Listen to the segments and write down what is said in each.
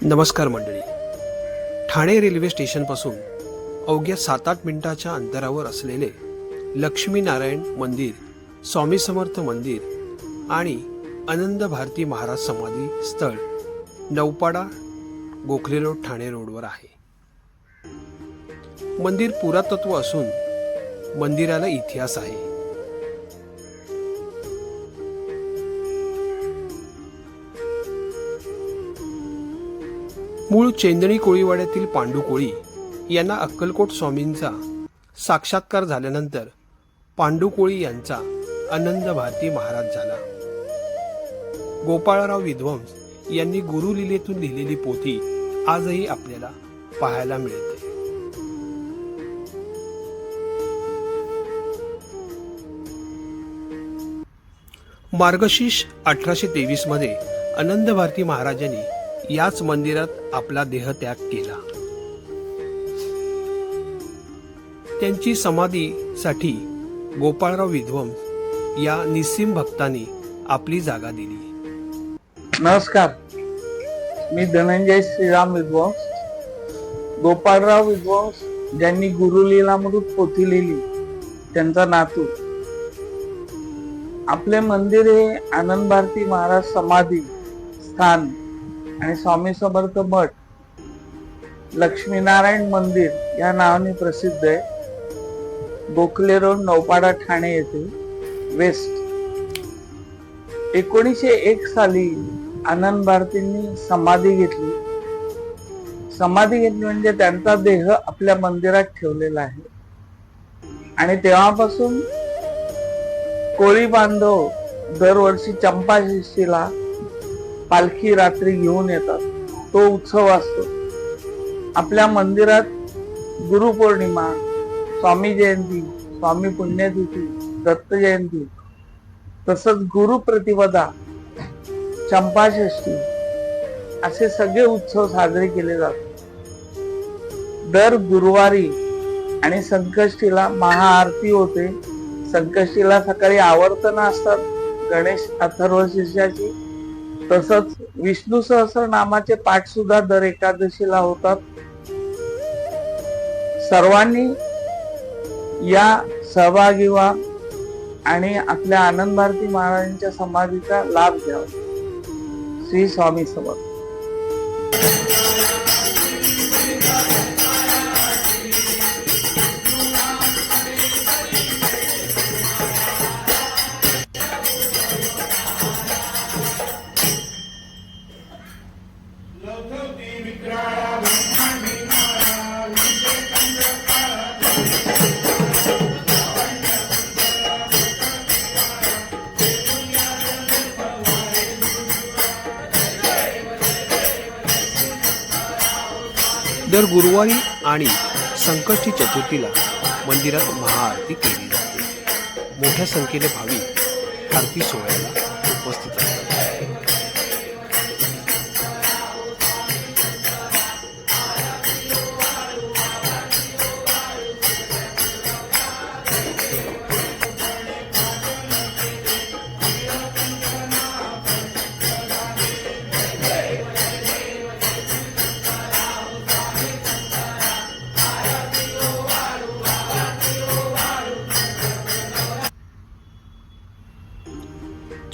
नमस्कार मंडळी. ठाणे रेल्वे स्टेशनपासून अवघ्या 7-8 मिनिटाच्या अंतरावर असलेले लक्ष्मीनारायण मंदिर, स्वामी समर्थ मंदिर आणि आनंद भारती महाराज समाधी स्थळ नौपाडा गोखले रोड ठाणे रोडवर आहे. मंदिर पुरातत्व असून मंदिराला इतिहास आहे. मूळ चेंदणी कोळीवाड्यातील पांडू कोळी यांना अक्कलकोट स्वामींचा साक्षात्कार झाल्यानंतर पांडू कोळी यांचा आनंद भारती महाराज झाला. गोपाळराव विद्वंस यांनी गुरुलीलेतून लिहिलेली पोथी आजही आपल्याला पाहायला मिळते. मार्गशीर्ष 1823 मध्ये आनंद भारती महाराजांनी याच मंदिरात आपला देहत्याग केला. त्यांची समाधीसाठी गोपाळराव विद्वंस या निस्सीम भक्तांनी आपली जागा दिली. नमस्कार, मी धनंजय श्रीराम विद्वंस. गोपाळराव विद्वंस ज्यांनी गुरुलीलामृत पोथी लिहिली त्यांचा नातू. आपले मंदिर हे आनंद भारती महाराज समाधी स्थान आणि स्वामी समर्थ मठ, लक्ष्मीनारायण मंदिर या नावाने प्रसिद्ध आहे. गोखले रोड, नौपाडा, ठाणे येथे वेस्ट. 1901 साली आनंद भारतींनी समाधी घेतली. समाधी घेतली म्हणजे त्यांचा देह आपल्या मंदिरात ठेवलेला आहे. आणि तेव्हापासून कोळी बांधव दरवर्षी चंपाषष्ठीला पालखी रात्री घेऊन येतात. तो उत्सव असतो. आपल्या मंदिरात गुरुपौर्णिमा, स्वामी जयंती, स्वामी पुण्यतिथी, दत्त जयंती, तसंच गुरुप्रतिपदा, चंपाषष्ठी असे सगळे उत्सव साजरे केले जातात. दर गुरुवारी आणि संकष्टीला महाआरती होते. संकष्टीला सकाळी आवर्तनं असतात गणेश अथर्वशीर्षाची. तसंच विष्णू सहस्रनामाचे पाठ सुद्धा दर एकादशीला होतात. सर्वांनी या सहभागी व्हा आणि आपल्या आनंद भारती महाराजांच्या समाधीचा लाभ घ्यावा. श्री स्वामी समर्थ. दर गुरुवारी आणि संकष्टी चतुर्थीला मंदिरात महाआरती केली जाते. मोठ्या संख्येने भाविक आरती सोहळ्याला उपस्थित असतात.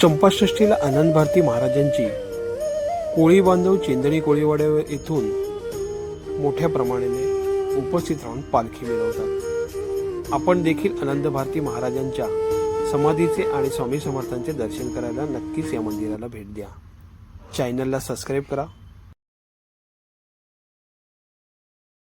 चंपाषष्ठीला आनंद भारती महाराजांची कोळी बांधव चेंदणी कोळीवाड्या येथून मोठ्या प्रमाणाने उपस्थित राहून पालखी मिरवतात. आपण देखील आनंद भारती महाराजांच्या समाधीचे आणि स्वामी समर्थांचे दर्शन करायला नक्कीच या मंदिराला भेट द्या. चॅनलला सबस्क्राईब करा.